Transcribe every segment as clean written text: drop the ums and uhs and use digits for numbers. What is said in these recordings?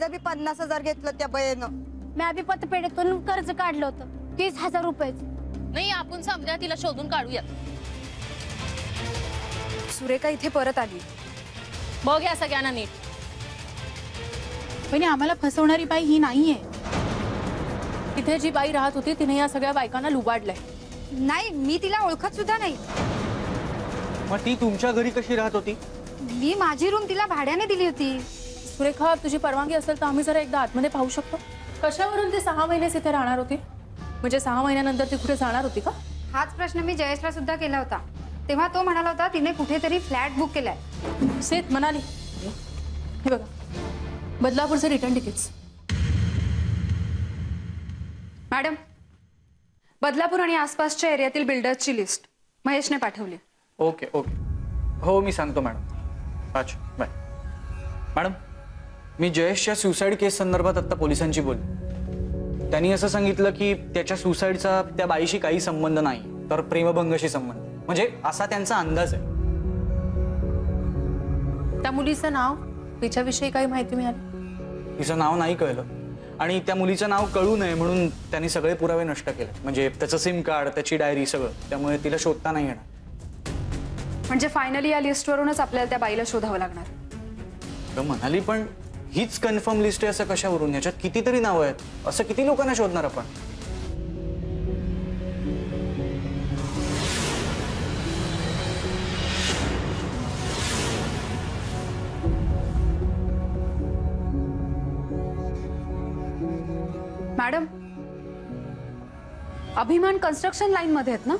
माझं बी 50,000 घेतलं त्या बयानं. मी आधी पतपेढीतून कर्ज काढलं होतं 30,000 रुपयाचं. नाही, आपण समजा तिला शोधून काढूया. सुरेखा इथे परत आली. बघ या सगळ्यांना नीट. पण आम्हाला फसवणारी बाई ही नाहीये. इथे जी बाई राहत होती तिने या सगळ्या बायकांना लुबाडलंय. नाही, मी तिला ओळखत सुद्धा नाही. मग ती तुमच्या घरी कशी राहत होती? मी माझी रूम तिला भाड्याने दिली होती. सुरेखा, तुझी परवानगी असेल तर आम्ही जरा एकदा आतमध्ये पाहू शकतो? कशावरून ती 6 महिनेच इथे राहणार होती? म्हणजे 6 महिन्यानंतर ती कुठे जाणार होती का? हाच प्रश्न मी जयेशला सुद्धा केला होता. तेव्हा तो म्हणाला होता तिने कुठेतरी फ्लॅट बुक केलाय. सेत म्हणाली, हे बघा, बदलापूरचे रिटर्न तिकीट्स. मॅडम, बदलापूर आणि आसपासच्या एरियातील बिल्डर्सची लिस्ट महेशने पाठवली. ओके ओके, हो मी सांगतो मॅडम. अच्छा बाय. मॅडम, मी जयेशच्या सुसाईड केस संदर्भात आत्ता पोलिसांची बोलली. त्यांनी असं सांगितलं की त्याच्या सुसाईडचा त्या बाईशी काही संबंध नाही, तर प्रेमभंगाशी संबंध. म्हणजे असा त्यांचा अंदाज आहे. त्या मुलीचं नाव, तिच्याविषयी काही माहिती मिळाली? तिचं नाव नाही कळलं आणि त्या मुलीचं नाव कळू नये म्हणून त्यांनी सगळे पुरावे नष्ट केले. म्हणजे त्याचं सिम कार्ड, त्याची डायरी, सगळं. त्यामुळे तिला शोधता नाही येणार. म्हणजे फायनली या लिस्टवरूनच आपल्याला त्या बाईला शोधावं लागणार. तर म्हणाली, पण हीच कन्फर्म लिस्ट आहे असं कशावरून? ह्याच्यात कितीतरी नावं आहेत. असं किती लोकांना शोधणार आपण? मॅडम, अभिमान कन्स्ट्रक्शन लाईन मध्ये आहेत ना?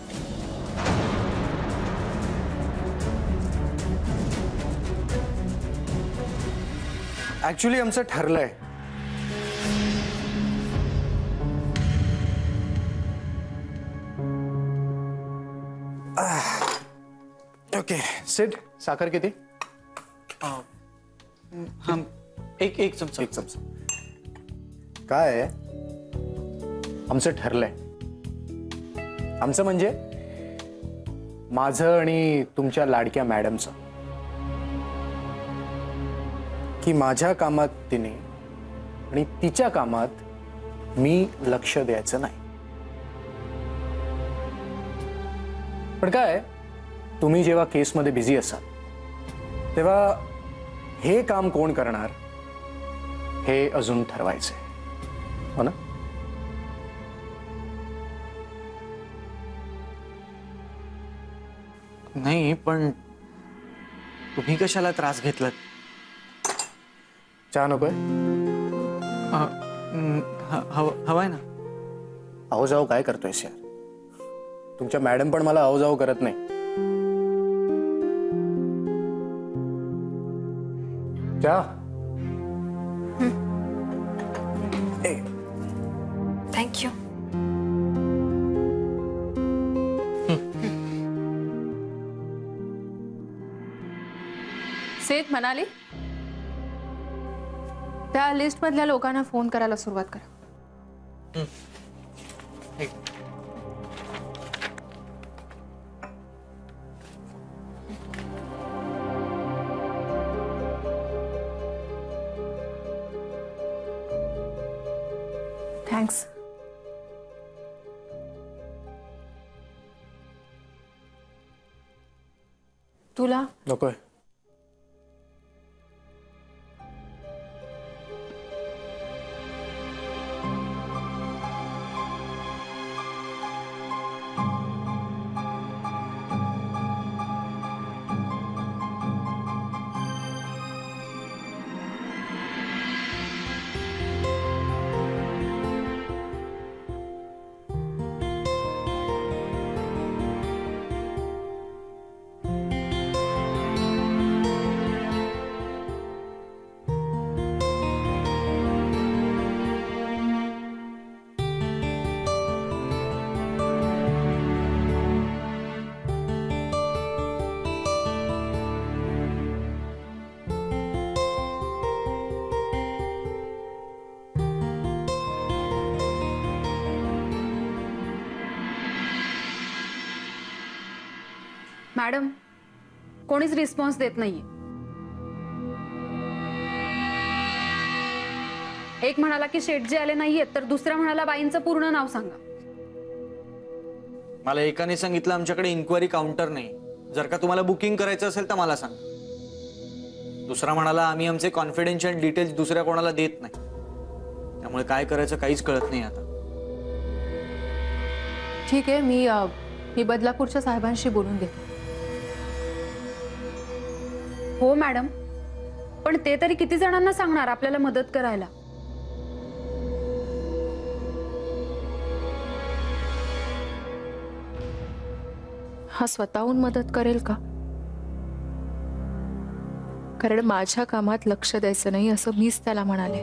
ऍक्च्युली आमचं ठरलंय. ओके सिड, साखर किती? एक चमचा. 1 चमचा. काय आहे, आमचं ठरलंय. आमचं म्हणजे माझं आणि तुमच्या लाडक्या मॅडमचं, की माझ्या कामात तिने आणि तिच्या कामात मी लक्ष द्यायचं नाही. पण काय, तुम्ही जेव्हा केसमध्ये बिझी असाल तेव्हा हे काम कोण करणार हे अजून ठरवायचंय, हो ना? नाही, पण तुम्ही कशाला त्रास घेतलात? चहा नकोय? हवाय ना. अहो जाऊ काय करतोयस यार? तुमच्या मॅडम पण मला अहो जाऊ करत नाही. चहा? थँक्यू. सेत म्हणाली, त्या लिस्ट मधल्या लोकांना फोन करायला सुरुवात करा. थँक्स. तुला नकोय. मॅडम, कोणीच रिस्पॉन्स देत नाहीये. एक म्हणाला की शेटजी आले नाहीयेत, तर दुसरा म्हणाला बाईंचं पूर्ण नाव सांगा. मला एकाने सांगितलं आमच्याकडे इन्क्वायरी काउंटर नाही, जर का तुम्हाला बुकिंग करायचं असेल तर मला सांगा. दुसरा म्हणाला आम्ही आमचे कॉन्फिडेन्शियल डिटेल्स दुसऱ्या कोणाला देत नाही. त्यामुळे काय करायचं काहीच कळत नाही आता. ठीक आहे, मी बदलापूरच्या साहेबांशी बोलून घेते. हो मॅडम, पण ते तरी किती जणांना सांगणार आपल्याला मदत करायला? हा स्वतःहून मदत करेल का? कारण माझ्या कामात लक्ष द्यायचं नाही असं मीच त्याला म्हणाले.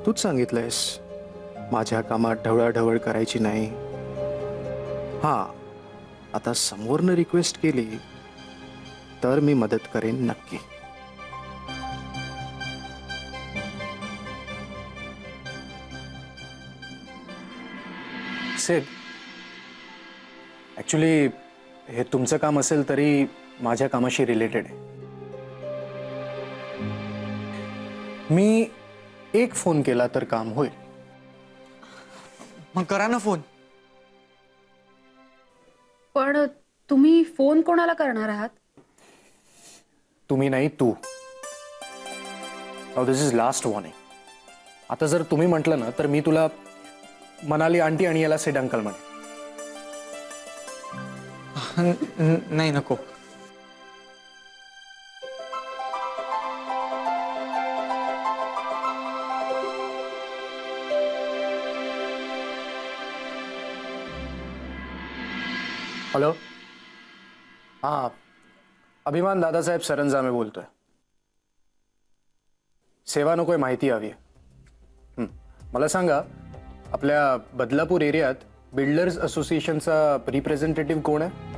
तूच सांगितलंयस माझ्या कामात ढवळाढवळ करायची नाही. हा, आता समोरनं रिक्वेस्ट केली तर मी मदत करेन नक्की. सेब, ऍक्च्युली हे तुमचं काम असेल तरी माझ्या कामाशी रिलेटेड आहे. मी एक फोन केला तर काम होईल. मग करा ना फोन. पण तुम्ही फोन कोणाला करणार आहात? तुम्ही नाही, तू. दिस इज लास्ट वॉर्निंग. आता जर तुम्ही म्हटलं ना तर मी तुला मनाली आंटी आणि याला सेड अंकल म्हणे. नाही, नको. हॅलो, हां, अभिमान दादासाहेब सरंजामे बोलतोय. सेवा नकोय, माहिती हवी आहे. मला सांगा, आपल्या बदलापूर एरियात बिल्डर्स असोसिएशनचा रिप्रेझेंटेटिव्ह कोण आहे?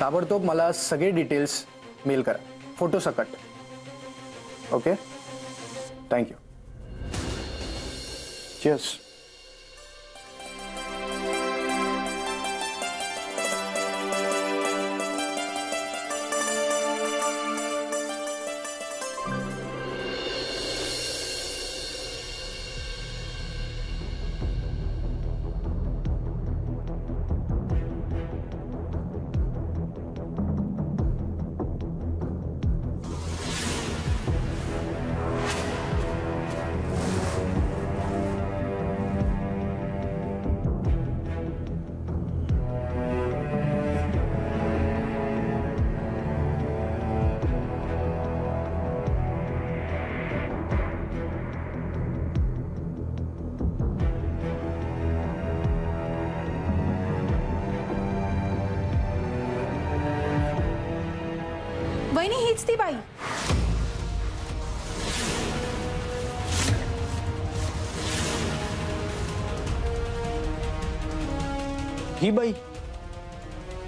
ताबडतोब मला सगळे डिटेल्स मेल करा, फोटो सकट. Okay, thank you. चीयर्स. वहिनी, हीच ती बाई. ही बाई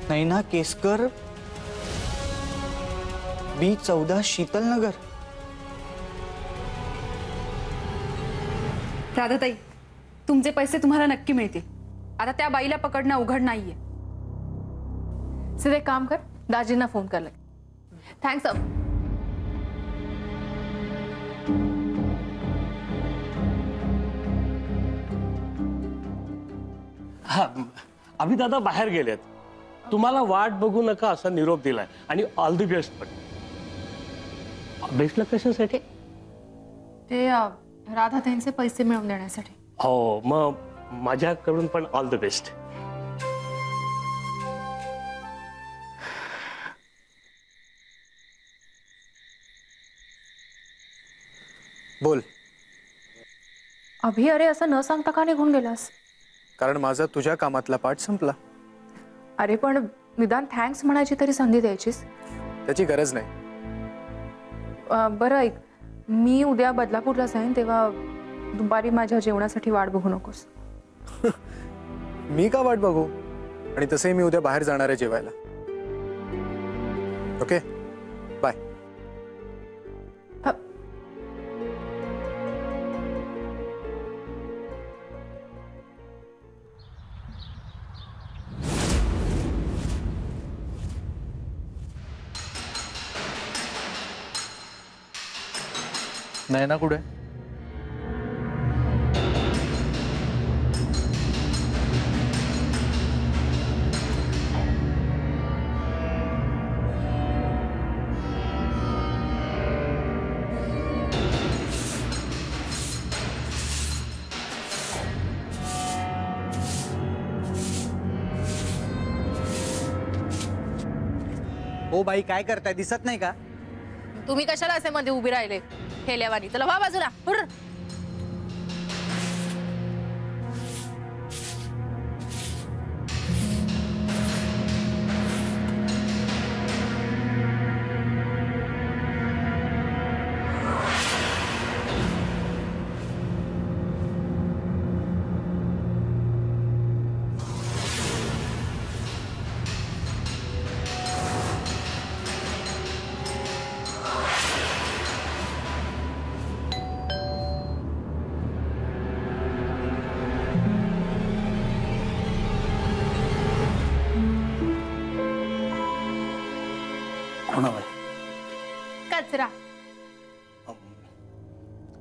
नैना केसकर, B14 शीतल नगर. राधाताई, तुमचे पैसे तुम्हाला नक्की मिळतील. आता त्या बाईला पकडणं अवघड नाहीये. सीधे काम कर, दाजींना फोन करलाय. थँक्स. हा, अभिदादा बाहेर गेलेत. तुम्हाला वाट बघू नका असा निरोप दिलाय आणि ऑल दी बेस्ट. पण बेस्टला कशासाठी? ते राधाताईंचे पैसे मिळवून देण्यासाठी. हो, मग माझ्याकडून पण ऑल द बेस्ट. बोल. अभि, अरे असं न सांगता का निघून गेलास? कारण माझा तुझ्या कामातला पाठ संपला. अरे पण निदान थँक्स म्हणायची तरी संधी द्यायचीस. त्याची गरज नाही. बरं ऐक, मी उद्या बदलापूरला जाईन, तेव्हा दुपारी माझ्या जेवणासाठी वाट बघू नकोस. मी का वाट बघू? आणि तसंही मी उद्या बाहेर जाणार आहे जेवायला. Okay, bye. नयना कुठे? हो बाई, काय करताय? दिसत नाही का? तुम्ही कशाला असे मध्ये उभी राहिले हेल्यावानी? चला वा बाजूला. हुर्र. कचरा.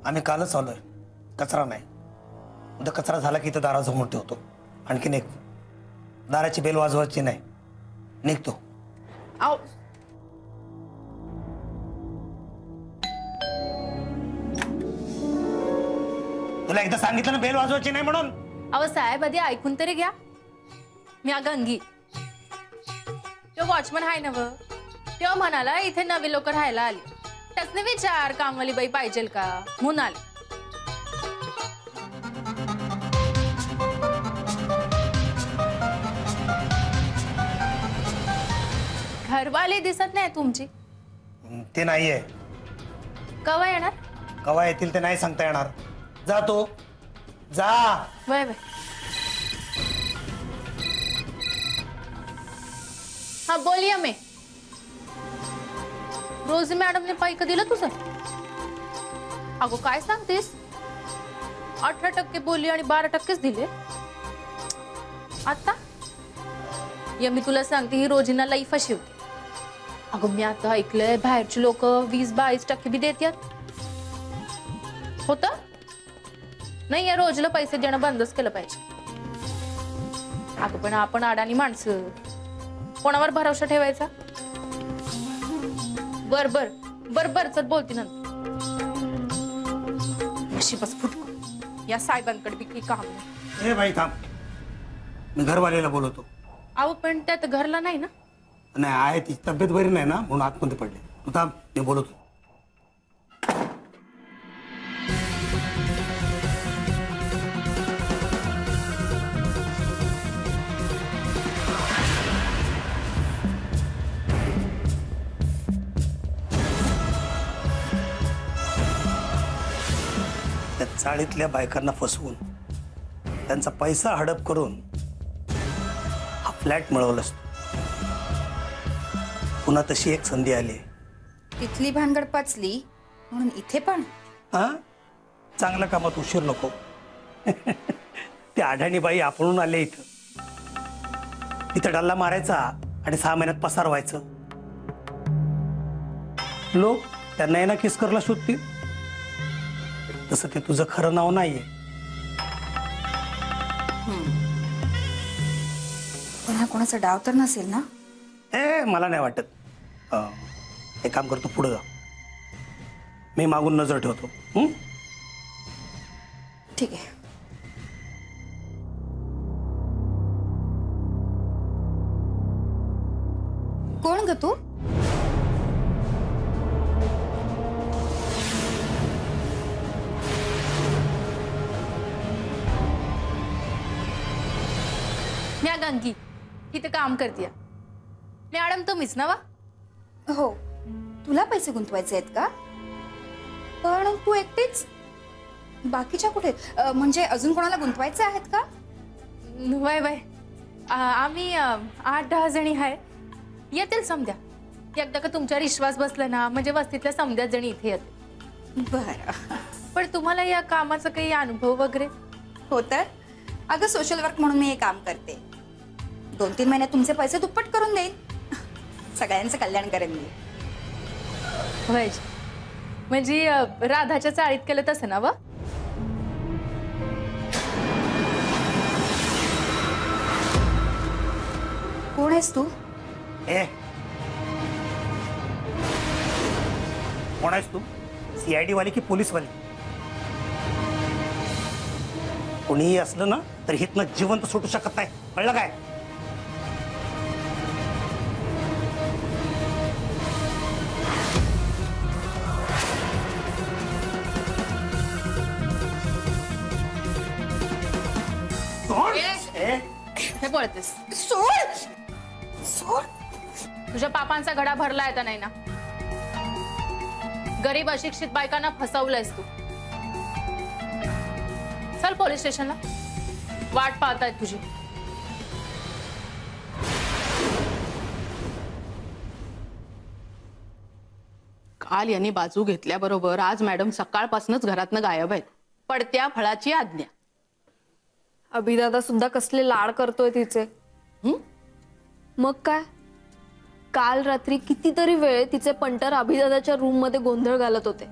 आम्ही कालच आलोय, कचरा नाही. उद्या कचरा झाला की इथं दारासमोर ठेवतो. आणखीन एक, दाराची बेल वाजवायची नाही, निघतो. आओ तुला एकदा सांगितलं ना बेल वाजवायची नाही म्हणून. अहो साहेब, आधी ऐकून तरी घ्या. मी गंगी, तो वॉचमन आहे ना व, तेव्हा म्हणाला इथे नवे लोक राहायला आले. त्यासने विचार कामवाली बाई पाहिजे का म्हणून आले. घरवाली दिसत नाही तुमची? ते नाहीये. कवा येणार? कवा येतील ते नाही सांगता येणार. जा तो, जा. वय वय. हा बोलिया मी. रोजी मॅडमने पैक दिलं तुझं? अगो काय सांगतेस? 18% बोलली आणि 12%च दिले. आता या मी तुला सांगते, ही रोजीना लई फसवते. अगो मी आता ऐकलंय बाहेरची लोक 20-22% बी देतात. होत नाही, या रोजीला पैसे देणं बंदच केलं पाहिजे. अगं पण आपण अडाणी माणसं, कोणावर भरोसा ठेवायचा? बर बर बर बर चल, बोलती नंतर. नशीबच फुटको, या साहेबांकडे बी काही काम नाही. ए बाई थांब, मी घरवाल्याला बोलवतो. अहो पण त्यात घरला नाही ना? नाही आहे, ती तब्येत बरी नाही ना म्हणून आतमध्ये पडले. तू थांब, मी बोलवतो. त्या चाळीतल्या बायकांना फसवून त्यांचा पैसा हडप करून हा फ्लॅट मिळवलास. पुन्हा तशी एक संधी आली. तिथली भानगड पाचली म्हणून इथे पण. हा, चांगल्या कामात उशीर नको. ते आढाणी बाई आपणून आले इथं. इथं डल्ला मारायचा आणि 6 महिन्यात पसार व्हायचं. लोक त्यांना येणं किसकरला शोधतील. तसं ते तुझं खरं नाव नाहीये. पण हा कोणाचा डाव तर नसेल ना? मला नाही वाटत. एक काम करतो, पुढे जा. मी मागून नजर ठेवतो. ठीक आहे. कोण ग तू? मी गंगी, इथे काम करते. मॅडम तुम्हीच ना वा? हो. तुला पैसे गुंतवायचे आहेत का? पण तू एकटीच? बाकीच्या कुठे? म्हणजे अजून कोणाला गुंतवायचे आहेत का? वय वय, आम्ही 8-10 जणी आहे. येतील समध्या. एकदा का तुमच्यावर विश्वास बसला ना, म्हणजे वस्तीतल्या समध्या जणी इथे येतील. बरं. पण तुम्हाला या कामाचा काही अनुभव वगैरे? हो तर. अगं सोशल वर्क म्हणून मी हे काम करते. 2-3 महिन्यात तुमचे पैसे दुप्पट करून देईन. सगळ्यांचं कल्याण करेन मी. वय म्हणजे राधाच्या चाळीत केलं तसं ना व? कोण आहेस तू? ए कोण आहेस तू? CID वाली की पोलीस वाली? कोणीही असलं ना तर हितनं जिवंत सुटू शकत नाही, कळलं काय? हे पळतेस? सोड सोड. तुझ्या पापांचा घडा भरला येता नाही ना? गरीब अशिक्षित बायकांना फसवलंयस तू. चल पोलीस स्टेशनला, वाट पाहतायत तुझी. काल यांनी बाजू घेतल्याबरोबर आज मॅडम सकाळपासूनच घरातनं गायब आहेत. पडत्या फळाची आज्ञा. अभिदादा सुद्धा कसले लाड करतोय तिचे. मग काय, काल रात्री कितीतरी वेळ तिचे पंटर अभिदादाच्या रूम मध्ये गोंधळ घालत होते.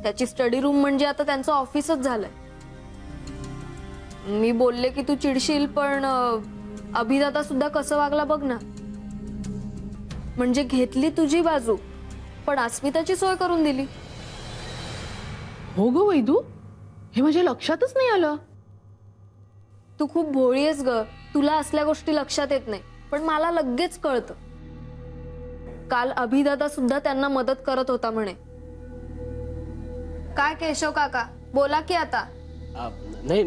त्याची स्टडी रूम म्हणजे आता त्यांचं ऑफिसच झालंय. मी बोलले की तू चिडशील, पण अभिदादा सुद्धा कसं वागला बघ ना. म्हणजे घेतली तुझी बाजू पण अस्मिताची सोय करून दिली. हो ग वैदू, हे माझ्या लक्षातच नाही आलं. तू खूप भोळी आहेस ग, तुला असल्या गोष्टी लक्षात येत नाही, पण मला लगेच कळतं. काल अभिदादा सुद्धा त्यांना मदत करत होता म्हणे. काय केशव काका, बोला की आता. नाही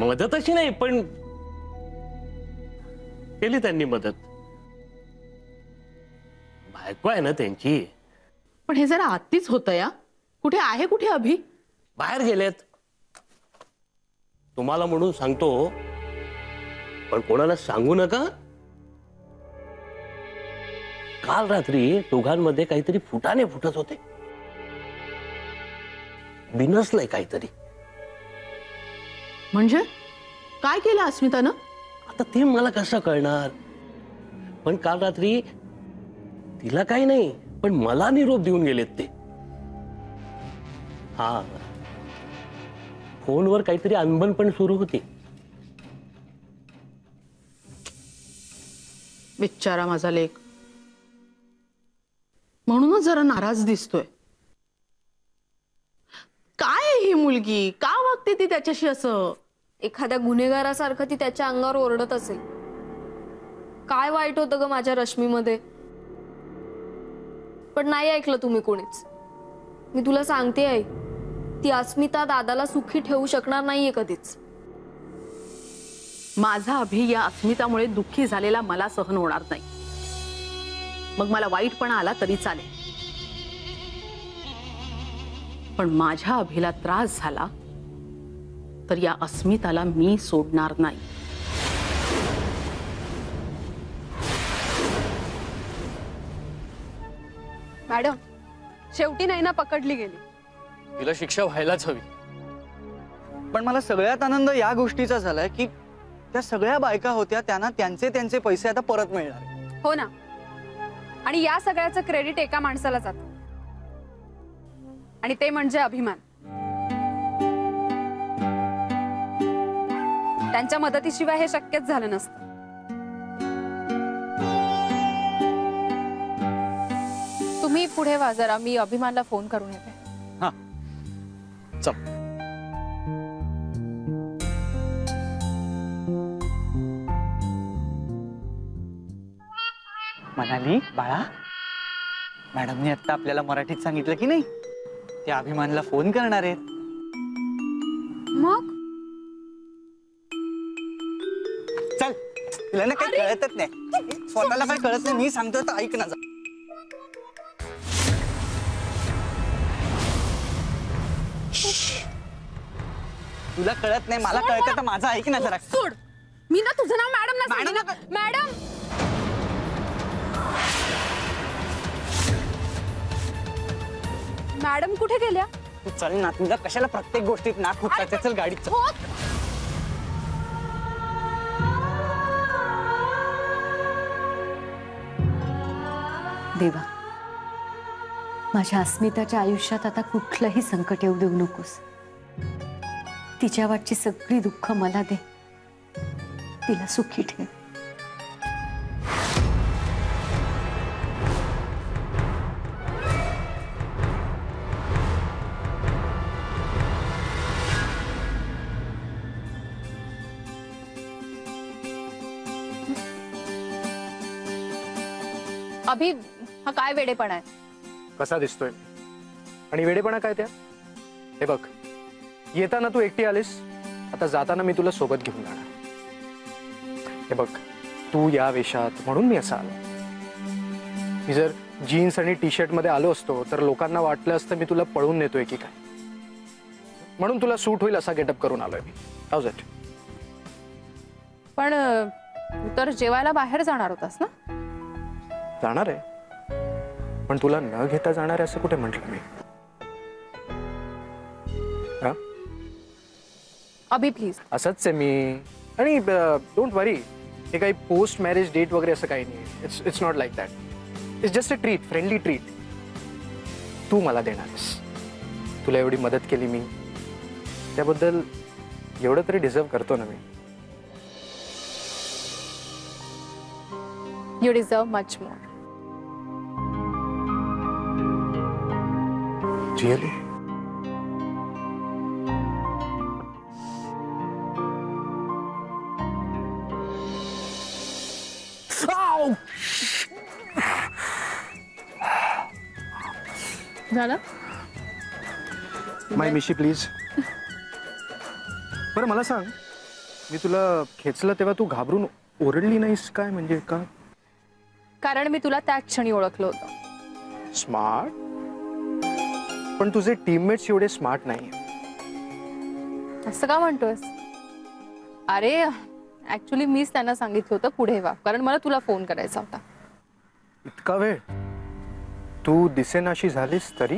मदत अशी नाही, पण केली त्यांनी मदत. बायको आहे ना त्यांची. पण हे जरा आत्तीच होतं या. कुठे आहे, कुठे अभि? बाहेर गेलेत. तुम्हाला म्हणून सांगतो, पण कोणाला सांगू नका. काल रात्री दोघांमध्ये काहीतरी फुटाने फुटत होते. बिनसलंय काहीतरी. म्हणजे काय केलं अस्मितानं? आता ते मला कसं कळणार. पण काल रात्री तिला काही नाही, पण मला निरोप देऊन गेलेत ते. हा, फोनवर काहीतरी अनबन पण सुरू होती. बिचारा माझा लेक. म्हणूनच जरा नाराज दिसतोय. काय ही मुलगी, का वागते ती त्याच्याशी असं? एखाद्या गुन्हेगारासारखं ती त्याच्या अंगावर ओरडत असेल. काय वाईट होतं ग माझ्या रश्मीमध्ये. पण नाही ऐकलं तुम्ही कोणीच. मी तुला सांगते आई, ती अस्मिता दादाला सुखी ठेवू शकणार नाहीये कधीच. माझा अभि या अस्मितामुळे दुःखी झालेला मला सहन होणार नाही. मग मला वाईटपणा आला तरी चालेल, पण माझ्या अभिला त्रास झाला तर या अस्मिताला मी सोडणार नाही. मॅडम, शेवटी नाही ना पकडली गेली. तिला शिक्षा व्हायलाच हवी. पण मला सगळ्यात आनंद या गोष्टीचा झालाय की त्या सगळ्या बायका होत्या, त्यांना त्यांचे त्यांचे पैसे आता परत मिळणार. हो ना. आणि या सगळ्याचं क्रेडिट एका माणसाला जातं, आणि ते म्हणजे अभिमान. त्यांच्या मदतीशिवाय हे शक्यच झालं नसतं. तुम्ही पुढे वा जरा, मी अभिमानला फोन करून येते. हा चल. म्हणाली बाळा, मॅडमने आता आपल्याला मराठीत सांगितलं की नाही, ते अभिमानला फोन करणार आहेत. मग चल, तिला ना काही कळतच नाही, स्वतःला काही कळत नाही. मी सांगतो तर ऐक ना. तुला कळत नाही, मला कळतं, तर माझं ऐक ना जरा. सोड. मी ना तुझं नाव मॅडम ना सांगितलं. मॅडम, मॅडम कुठे गेल्या? चल ना, तुला कशाला प्रत्येक गोष्टीत नाक खुपसायचं. चल गाडीत चल. देवा, माझ्या अस्मिताच्या आयुष्यात आता कुठलंही संकट येऊ देऊ नकोस. तिच्या वाटची सगळी दुःख मला दे, तिला सुखी ठेव. अभि, हा काय वेडेपणा आहे? कसा दिसतोय आणि वेडेपणा काय त्या? हे बघ, येताना तू एकटी आलीस, आता जाताना मी तुला सोबत घेऊन जाणार. हे बघ, तू या वेशात म्हणून मी असा आलो. मी जर जीन्स आणि टी शर्ट मध्ये आलो असतो तर लोकांना वाटलं असतं मी तुला पळून नेतोय की काय. म्हणून तुला सूट होईल असा गेटअप करून आलोय मी. House it? पण तू तर जेवायला बाहेर जाणार होतास ना? जाणार आहे, पण तुला न घेता जाणार आहे असं कुठे म्हटलं मी? अभि प्लीज. असंच आहे मी. आणि डोंट वरी, हे काही पोस्ट मॅरेज डेट वगैरे असं काही नाही. It's not like that. It's just a treat, friendly treat. तू मला देणारस, तुला एवढी मदत केली मी, त्याबद्दल एवढं तरी डिझर्व करतो ना मी. You deserve much more. Really? झालं? माय मिशी प्लीज. बरं मला सांग, मी तुला खेचलं तेव्हा तू घाबरून ओरडली नाहीस काय? म्हणजे का? कारण मी तुला त्या क्षणी ओळखलं होतं. स्मार्ट? पण तुझे टीममेट्स एवढे स्मार्ट नाही. असं का म्हणतोयस? अरे ऍक्च्युली मीच त्यांना सांगितलं होतं पुढे वा, कारण मला तुला फोन करायचा होता. इतका वेळ? तू दिसेनाशी झालीस तरी?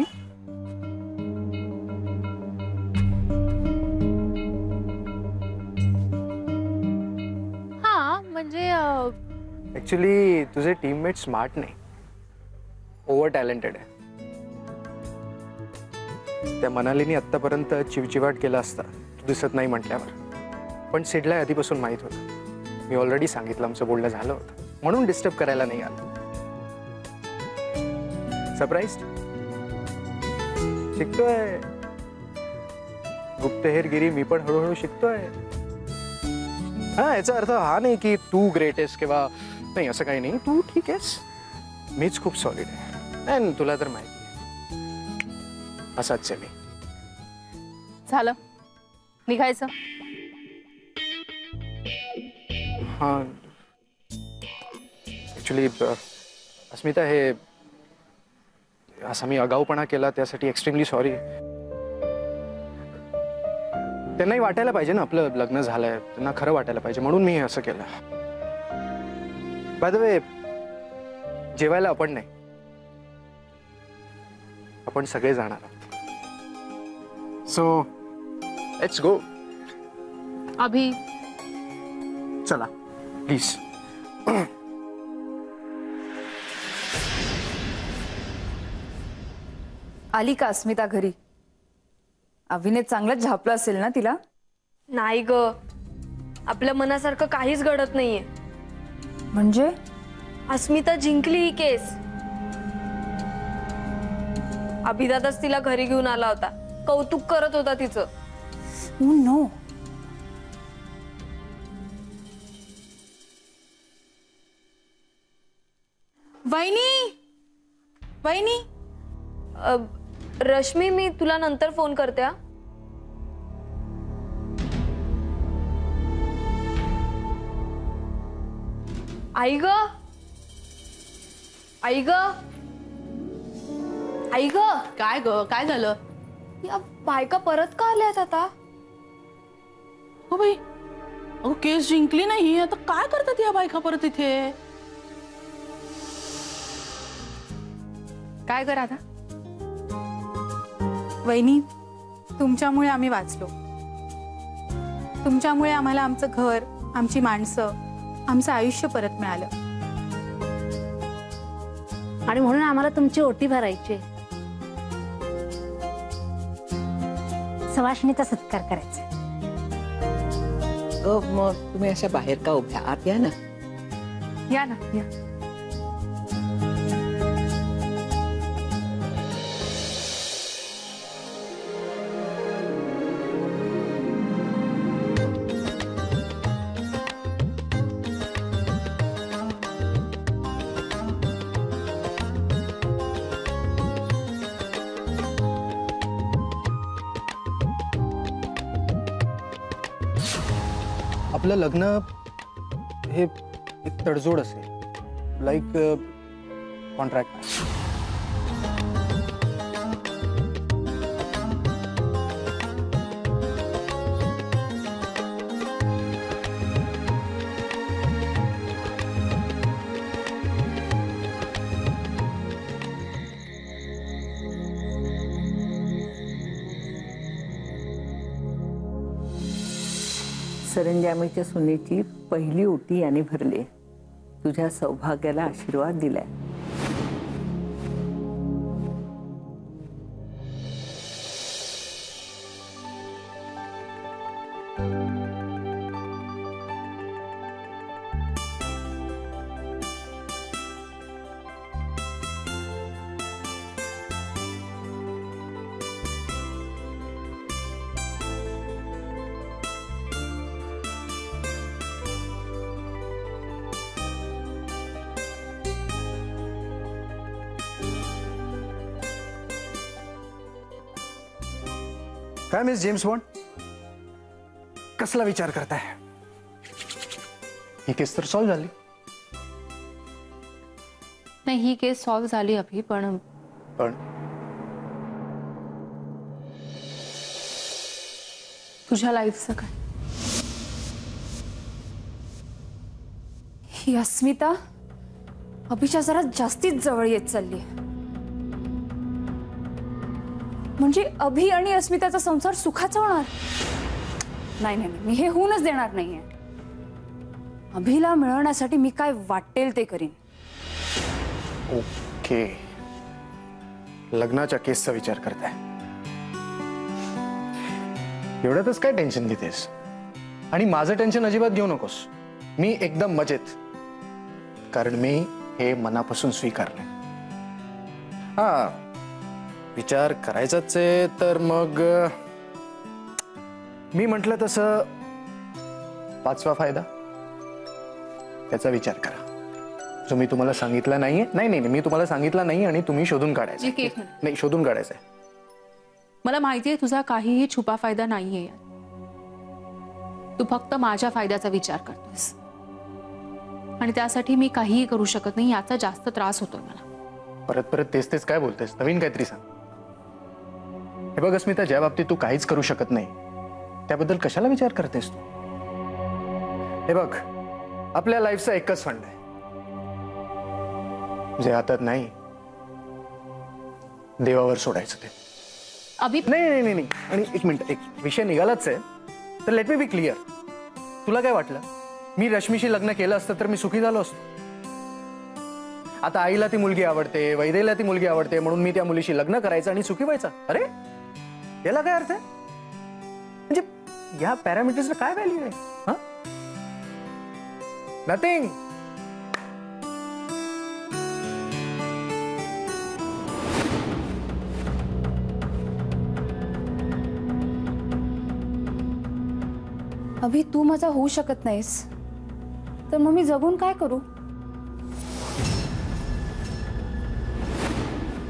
हा म्हणजे ऍक्च्युली तुझे टीममेट स्मार्ट नाही, ओव्हर टॅलेंटेड आहे. त्या मनालीने आतापर्यंत चिवचिवाट केला असता तू दिसत नाही म्हटल्यावर, पण सिडला आधीपासून माहित होतं. मी ऑलरेडी सांगितलं आमचं बोलणं झालं होतं, म्हणून डिस्टर्ब करायला नाही आलं. सरप्राईज्ड? शिकतोय गुप्तहेरगिरी मी पण हळूहळू शिकतोय. हा, याचा अर्थ हा नाही की तू ग्रेट आहेस किंवा नाही, असं काही नाही. तू ठीक आहेस, मीच खूप सॉलिड आहे. आणि तुला तर माहिती आहे असाच आहे मी. झालं निघायचं? हा, ऍक्च्युली अस्मिता, हे असा मी आगाऊपणा केला त्यासाठी एक्स्ट्रीमली सॉरी. त्यांनाही वाटायला पाहिजे ना आपलं लग्न झालंय, त्यांना खरं वाटायला पाहिजे, म्हणून मी असं केलं. बाय द वे, जेवायला आपण नाही, आपण सगळे जाणार आहोत. So let's go. अभि चला प्लीज. आली का अस्मिता घरी? अभिने चांगलंच झापलं असेल ना तिला? नाही ग, आपल्या मनासारखं काहीच घडत नाहीये. म्हणजे? अस्मिता जिंकली ही केस. अभिदादाच तिला घरी घेऊन आला होता, कौतुक करत होता तिचं. Oh no. वहिनी, वहिनी. रश्मी, मी तुला नंतर फोन करते. आई ग, आई ग, आई ग. काय ग, काय झालं? या बायका परत का आल्यात आता? हो बाई, अगं केस जिंकली नाही, आता काय करतात या बायका परत इथे? काय ग राधा? वहिनी, तुमच्यामुळे आम्ही वाचलो. तुमच्यामुळे आम्हाला आमचं घर, आमची माणसं, आमचं आयुष्य परत मिळालं. आणि म्हणून आम्हाला तुमची ओटी भरायची. सवाष्णीचा सत्कार करायचा. मग तुम्ही अशा बाहेर का उभ्या, आत या ना. या ना या. आपलं लग्न हे एक तडजोड असेल, लाईक कॉन्ट्रॅक्ट. सरंजामीच्या सुनेची पहिली ओटी याने भरली. तुझ्या सौभाग्याला आशीर्वाद दिलाय. काय मिस जेम्स बॉन्ड, कसला विचार करताय? ही केस तर सॉल्व्ह झाली. नाही, ही केस सॉल्व्ह झाली अभि, पण तुझ्या लाईफचं काय? ही अस्मिता अभिच्या जरा जास्तीच जवळ येत चालली. म्हणजे अभि आणि अस्मिताचा संसार सुखाचा होणार? नाही नाही, मी हे होऊनच देणार नाहीये. अभिला मिळवण्यासाठी मी काय वाटेल ते करीन. ओके, लग्नाच्या केसचा विचार करताय. एवढ्यातच काय टेन्शन घेतेस? आणि माझं टेन्शन अजिबात घेऊ नकोस. मी एकदम मजेत, कारण मी हे मनापासून स्वीकारले. हा, विचार करायचाच आहे तर मग मी म्हटलं तसं 5वा फायदा, त्याचा विचार करा, जो मी तुम्हाला सांगितला नाहीये. नाही नाही, मी तुम्हाला सांगितला नाही आणि तुम्ही शोधून काढायचं. नाही, शोधून काढायचंय. मला माहितीये तुझा काहीही छुपा फायदा नाहीये. तू फक्त माझ्या फायद्याचा विचार करतोस आणि त्यासाठी मी काहीही करू शकत नाही, याचा जास्त त्रास होतोय मला. परत परत तेच तेच काय बोलतेस? नवीन काहीतरी सांग. हे बघ अस्मिता, ज्या बाबतीत तू काहीच करू शकत नाही त्याबद्दल कशाला विचार करतेस तू? हे बघ, आपल्या लाईफचा एकच फंड आहे, जे हातात नाही देवावर सोडायचं ते. अभि नाही नाही नाही, आणि एक मिनिट, एक विषय निघालाच आहे तर लेट मी बी क्लिअर. तुला काय वाटलं मी रश्मीशी लग्न केलं असतं तर मी सुखी झालो असतो? आता आईला ती मुलगी आवडते, वैदेला ती मुलगी आवडते, म्हणून मी त्या मुलीशी लग्न करायचं आणि सुखी व्हायचं? अरे याला काय अर्थ आहे? म्हणजे या पॅरामीटर्सला काय व्हॅल्यू आहे? हा, नथिंग. अभि, तू माझा होऊ शकत नाहीस तर मग मी जगून काय करू?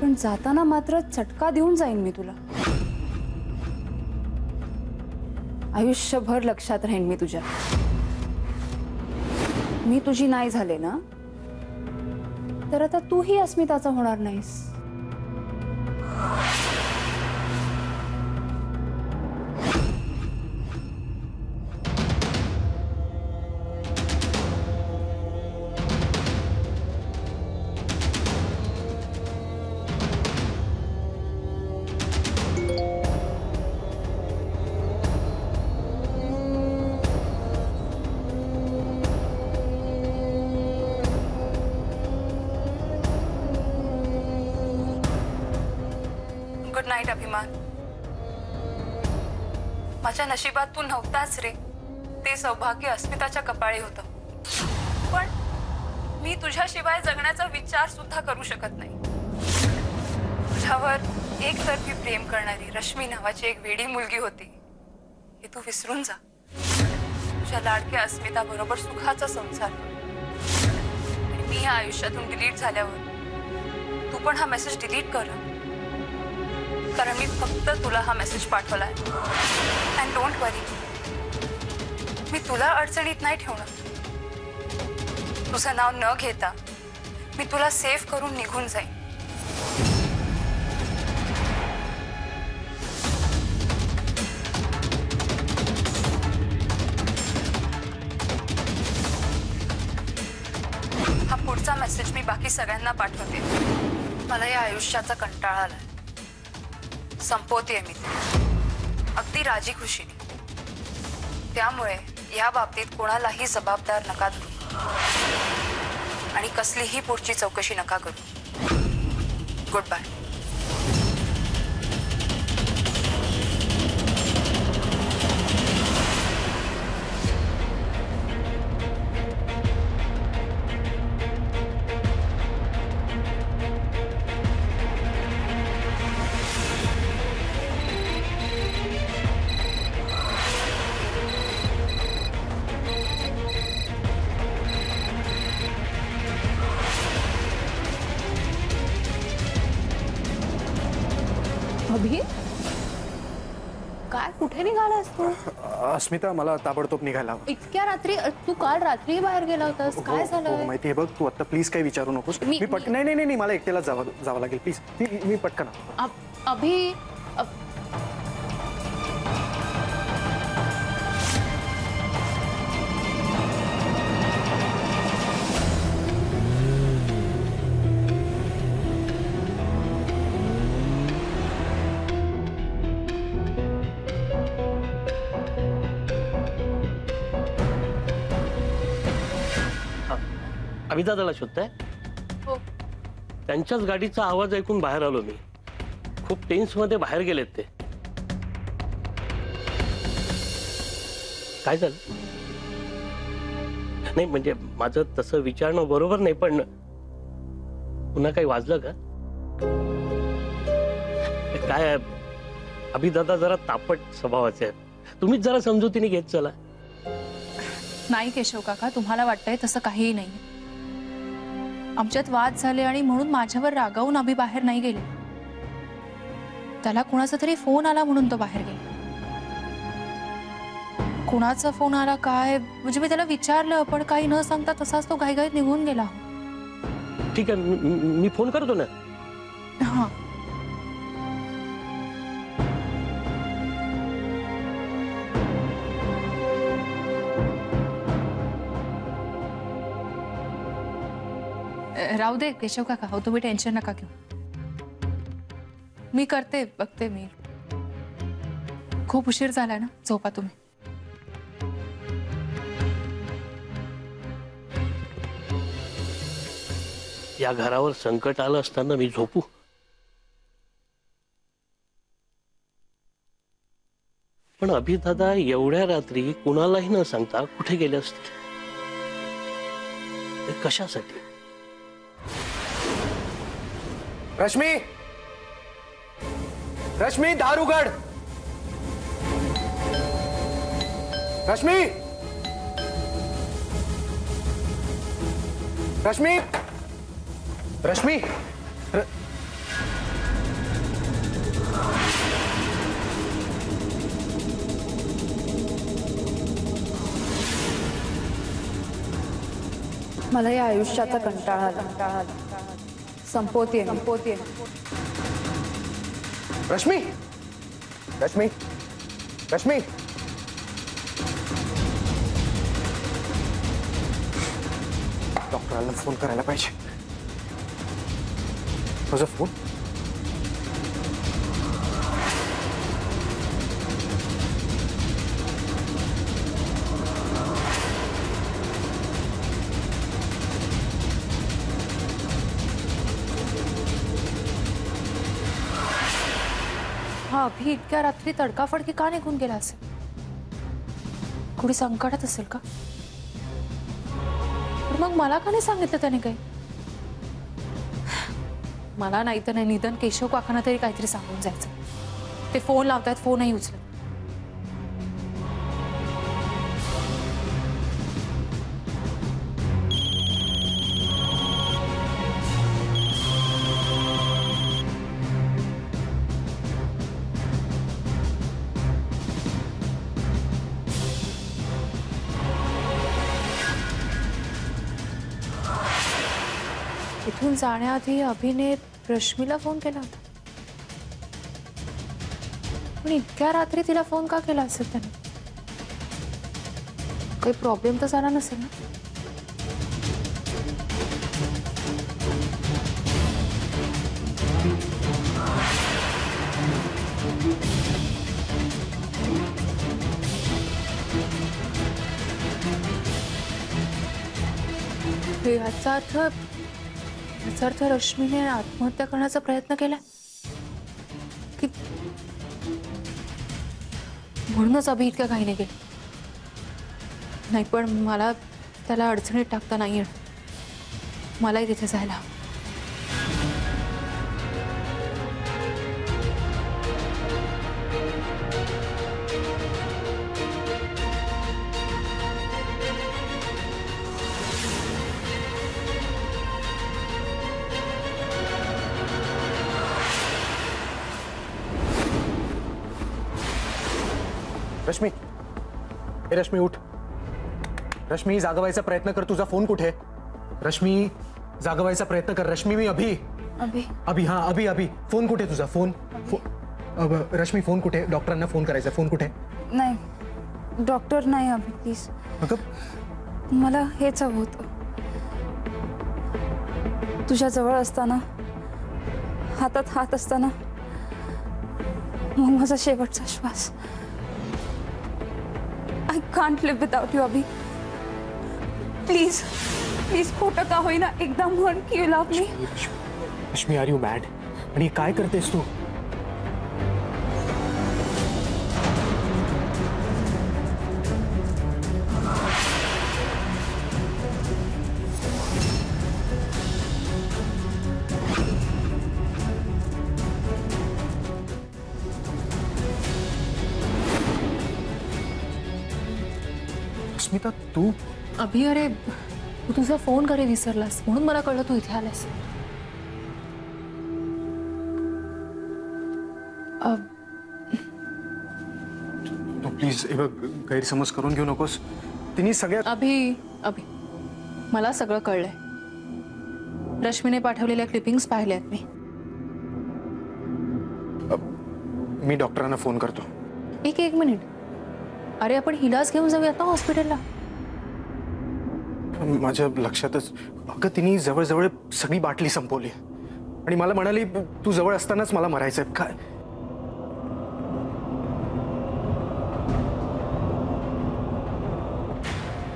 पण जाताना मात्र चटका देऊन जाईन मी तुला. आयुष्यभर लक्षात राहीन मी तुझ्या. मी तुझी नाही झाले ना तर आता तूही अस्मिताचा होणार नाहीस. गुड नाईट अभिमान. माझ्या नशिबात तू नव्हताच रे. ते सौभाग्य अस्मिताच्या कपाळी होतं. पण मी तुझ्याशिवाय जगण्याचा विचार सुद्धा करू शकत नाही. तुझ्यावर एकतर्फी प्रेम करणारी रश्मी नावाची एक वेडी मुलगी होती, हे तू विसरून जा. तुझ्या लाडक्या अस्मिता बरोबर सुखाचा संसार. आणि मी या आयुष्यातून डिलीट झाल्यावर तू पण हा मेसेज डिलीट कर, कारण मी फक्त तुला हा मेसेज पाठवलाय. अँड डोंट वरी, मी तुला अडचणीत नाही ठेवणार. तुझं नाव न घेता मी तुला सेव्ह करून निघून जाईन. हा पुढचा मेसेज मी बाकी सगळ्यांना पाठवते. मला या आयुष्याचा कंटाळा आलाय. संपवतेय मी ते, अगदी राजी खुशीने. त्यामुळे या बाबतीत कोणालाही जबाबदार नका धरू आणि कसलीही पुढची चौकशी नका करू. Good bye. अभि, काय कुठे निघालास तू? अस्मिता, मला ताबडतोब निघायला हवं. इतक्या रात्री? तू काल रात्री बाहेर गेला होतास, काय झालं? माहिती आहे बघ, तू आता प्लीज काही विचारू नकोस. मी पटकन, नाही नाही नाही, मला एकट्याला जावं लागेल प्लीज. मी पटकन. अभि, अभिदादाला शोधताय? हो. त्यांच्याच गाडीचा आवाज ऐकून बाहेर आलो मी. खूप टेन्स मध्ये बाहेर गेलेत ते. काय झालं? नाही म्हणजे माझं तसं विचारणं बरोबर नाही, पण पुन्हा काही वाजलं का? काय अभिदादा जरा तापट स्वभावाचे आहेत. तुम्हीच जरा समजुतीने घेत चला. नाही केशव काका, तुम्हाला वाटतंय तसं काहीही नाही. आमच्यात वाद झाले आणि म्हणून माझ्यावर रागावून अभि बाहेर नाही गेले. त्याला कुणाचा तरी फोन आला म्हणून तो बाहेर गेला. कुणाचा फोन आला काय म्हणजे मी त्याला विचारलं, पण काही न सांगता तसाच तो घाईघाईत निघून गेला. ठीक आहे, मी फोन करतो ना. हा. राहू दे केशव काका, हो तुम्ही टेन्शन नका घेऊ. मी करते, बघते मी. खूप उशीर झालाय ना, झोपा तुम्ही. या घरावर संकट आलं असताना मी झोपू? पण अभिदादा एवढ्या रात्री कुणालाही न सांगता कुठे गेले असतील? कशासाठी? रश्मी, रश्मी, दार उघड. रश्मी, रश्मी, रश्मी. मला या आयुष्याचा कंटाळा आला. संपवते. रश्मी, रश्मी, रश्मी. डॉक्टरांना फोन करायला पाहिजे. तुझा फोन? हा अभि इतक्या रात्री तडकाफडकी का निघून गेला असेल? कोणी संकटात असेल का? पण मग मला का नाही सांगितलं त्याने काही? मला नाही तर नाही, निदान केशव काकांना तरी काहीतरी सांगून जायचं. ते फोन लावतायत, फोनही उचलत. इथून जाण्याआधी अभिने रश्मीला फोन केला होता. पण इतक्या रात्री तिला फोन का केला असेल त्याने? काही प्रॉब्लेम तर झाला नसेल ना? याचा अर्थ रश्मीने आत्महत्या करण्याचा प्रयत्न केला की म्हणूनच अभि इतक्या घाईने गेली. नाही पण मला त्याला अडचणीत टाकता नाही येणार. मलाही तिथे जायला. रश्मी, ए रश्मी उठ. रश्मी जागवायचा प्रयत्न कर. तुझा फोन कुठे? रश्मी जागवायचा प्रयत्न कर. रश्मी मी अभि. अभि हाँ अभि फोन कुठे तुझा? फोन रश्मी फोन कुठे? डॉक्टरांना फोन करायचा. फोन कुठे? नाही डॉक्टर नाही अभि प्लीज. मला हेच हवं होतं. तुझ्या जवळ असताना, हातात हात असताना, मग माझा शेवटचा श्वास. I can't live without you, Abhi. Please, please, खोटं का होईना एकदा म्हण की you love me. Rashmi, are you mad? आणि काय करतेस तू? स्मिता तू? अभि अरे तू तुझा फोन करे विसरलास म्हणून मला कळलं तू इथे आलास. तू प्लीज गैरसमज करून घेऊ नकोस. तिने सगळ्या अभि मला सगळं कळलंय. रश्मीने पाठवलेल्या क्लिपिंग्स पाहिल्यात मी. मी डॉक्टरांना फोन करतो. एक मिनिट. अरे आपण हिलाच घेऊन जाऊयात ना हॉस्पिटलला. माझ्या लक्षातच. अगं तिने जवळजवळ सगळी बाटली संपवली आणि मला म्हणाली तू जवळ असतानाच मला मरायचंय. काय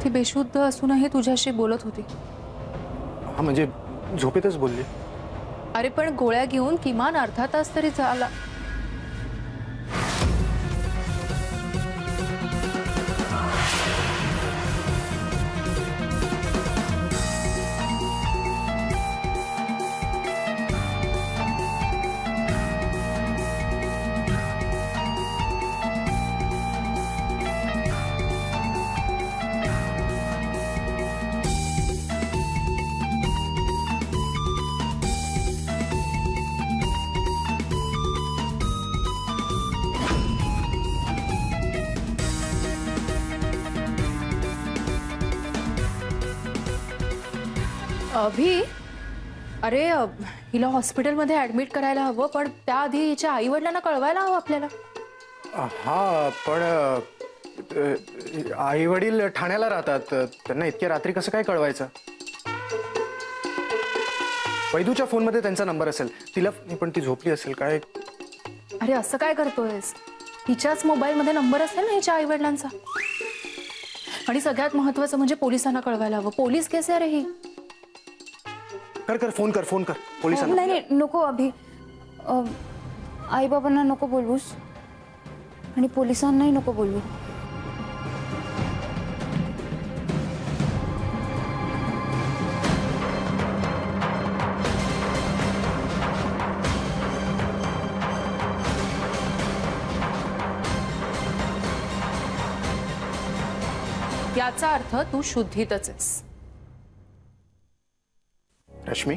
ती बेशुद्ध असूनही तुझ्याशी बोलत होती. हा म्हणजे झोपेतच बोलली. अरे पण गोळ्या घेऊन किमान अर्धा तास तरी झाला. अभि अरे हिला हॉस्पिटलमध्ये ऍडमिट करायला हवं पण त्याआधी हिच्या आई वडिलांना कळवायला हवं आपल्याला. हा पण आई वडील ठाण्याला राहतात. त्यांना इतक्या रात्री कसं काय कळवायचं? वैदूच्या फोनमध्ये त्यांचा नंबर असेल. तिला पण ती झोपली असेल काय. अरे असं काय करतोयस? हिच्याच मोबाईलमध्ये नंबर असेल ना हिच्या आई वडिलांचा. आणि सगळ्यात महत्वाचं म्हणजे पोलिसांना कळवायला हवं. पोलीस केस आहे रे ही. कर फोन कर पोलिसांना. नाही नको अभि. आई बाबांना नको बोलवूस आणि पोलिसांनाही नको बोलवू. याचा अर्थ तू शुद्धीतच आहेस. रश्मी,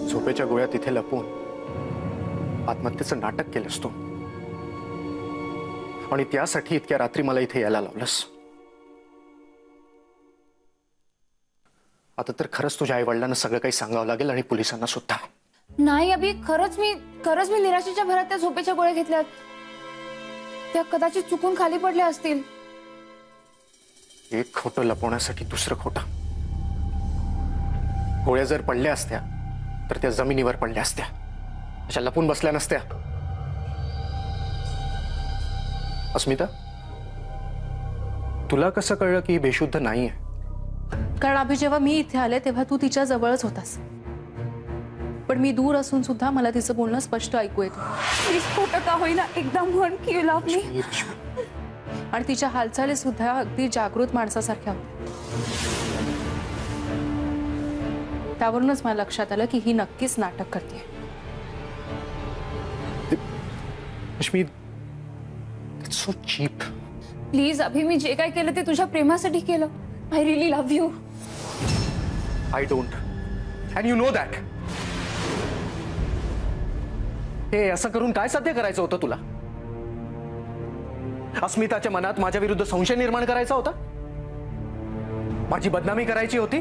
झोपेच्या गोळ्यात इथे लपवून आत्महत्येचं नाटक केलंस तू, आणि त्यासाठी इतक्या रात्री मला इथे यायला लावलंस. आता तर खरंच तुझ्या आई वडिलांना सगळं काही सांगावं लागेल, आणि पोलिसांना सुद्धा. नाही अभि, खरंच मी निराशेच्या भरात त्या झोपेच्या गोळ्या घेतल्यात. त्या कदाचित चुकून खाली पडल्या असतील. एक खोटं लपवण्यासाठी दुसरं खोटं. गोळ्या जर पडल्या असत्या तर त्या जमिनीवर पडल्या असत्या, अशा लपून बसल्या नसत्या. अस्मिता, तुला कसं कळलं की ही बेशुद्ध नाहीये? कारण अभि, जेव्हा मी इथे आले तेव्हा तू तिच्या जवळच होतास, पण मी दूर असून सुद्धा मला तिचं बोलणं स्पष्ट ऐकू येत होतं. खोटं का होईना एकदा म्हण की you love me. आणि तिच्या हालचाली सुद्धा अगदी जागृत माणसासारख्या होत्या. त्यावरूनच मला लक्षात आलं की ही नक्कीच नाटक करते. Rashmi, so cheap. प्लीज अभि, मी जे काय केलं ते तुझ्या प्रेमासाठी केलं. I really love you. I don't, and you know that. हे असं करून काय साध्य करायचं होतं तुला? अस्मिताच्या मनात माझ्या विरुद्ध संशय निर्माण करायचा होता? माझी बदनामी करायची होती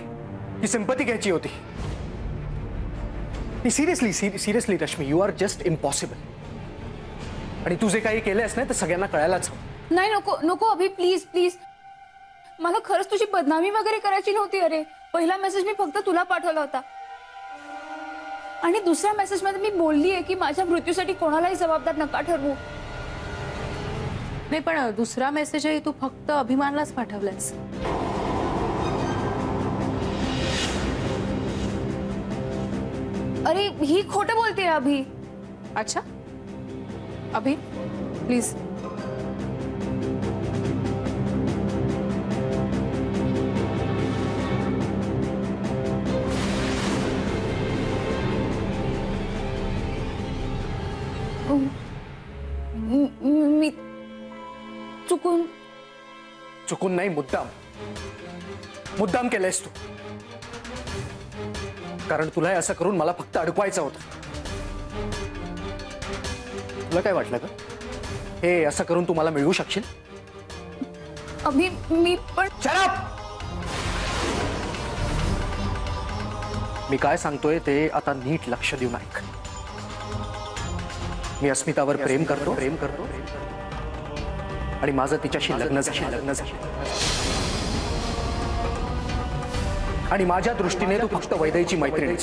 की सिंपती घ्यायची होती? Seriously Rashmi, you are just impossible. आणि तू जे काही केलंयस ना, ते सगळ्यांना कळायलाच हवं. नाही, नको नको अभि, प्लीज प्लीज. मला खरंच तुझी बदनामी वगैरे करायची नव्हती. अरे, पहिला मेसेज मी फक्त तुला पाठवला होता, आणि दुसऱ्या मेसेज मध्ये मी बोलली आहे की माझ्या मृत्यूसाठी कोणालाही जबाबदार नका ठरवू. नाही, पण दुसरा मेसेजही तू फक्त अभिमानलाच पाठवलायस. अरे, ही खोटं बोलते अभि. अच्छा अभि, प्लीज. मी चुकून नाही, मुद्दाम केलंयस तू. कारण तुला असं करून मला फक्त अडकवायचं होतं. तुला काय वाटलं का हे असं करून तू मला मिळवू शकशील? अभि, मी पण. Shut up! मी काय सांगतोय ते आता नीट लक्ष देऊन ऐक. मी अस्मितावर प्रेम करतो आणि माझं तिच्याशी लग्न झालं. आणि माझ्या दृष्टीने तू फक्त वैदेहीची मैत्रीण.